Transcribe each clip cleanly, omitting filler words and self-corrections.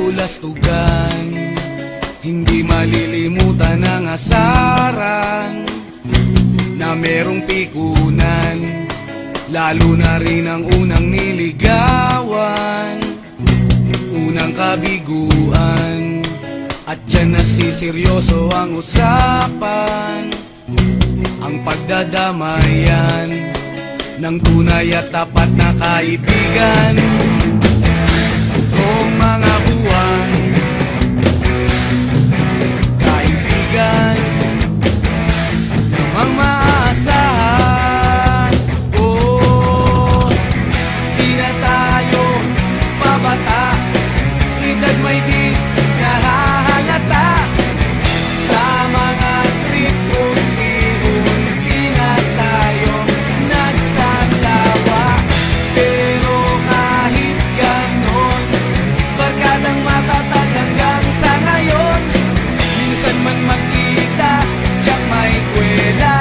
kabulastugan, hindi malilimutan ang asaran na merong pikunan, lalo na rin ang unang niligawan, unang kabiguan. At dyan nasiseryoso ang usapan, ang pagdadamayan ng tunay at tapat na kaibigan. Noong mga buwan, kaibigan namang maaasahan. Oh, di na tayo pabata, edad may di nahahalata. Sa mga trip, unti-unti na tayo nagsasawa. Pero kahit ganon, barkadang matatag hanggang sa ngayon. Minsan man magkita, tiyak may kwela,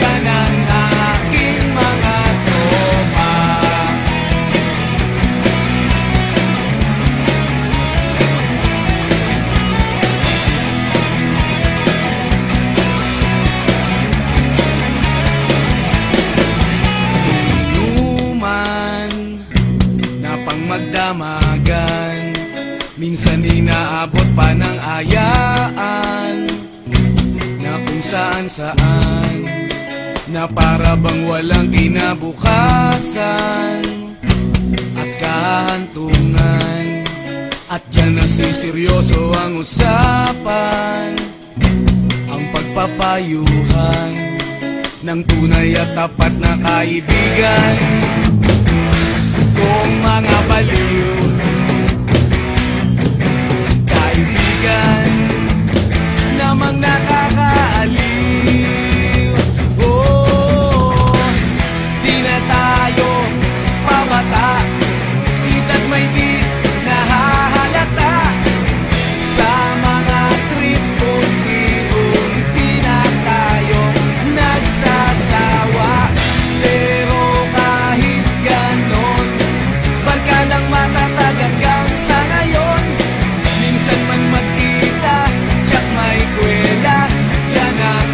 yan ang aking mga tropa. Inuman na pang magdamagan, minsan inaabot pa ng ayaan, na kung saan-saan, na para bang walang kinabukasan at kahantungan. At dyan nasiseryoso ang usapan, ang pagpapayuhan ng tunay at tapat na kaibigan. Kung mga baliw, kaibigan namang nakakaaliw. Oh, di na tayo pabata, edad may di nahahalata. Sa mga trip, unti-unti na tayo nagsasawa. Pero kahit ganon, barkadang matatag hanggang sa ngayon. Minsan man magkita, tiyak may kwela, yan ang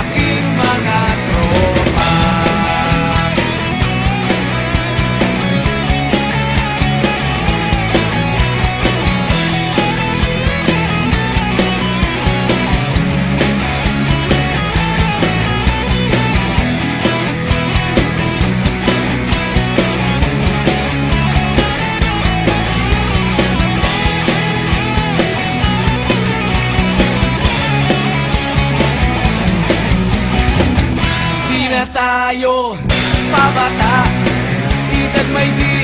aking mga tropa. Di na tayo pabata, edad may di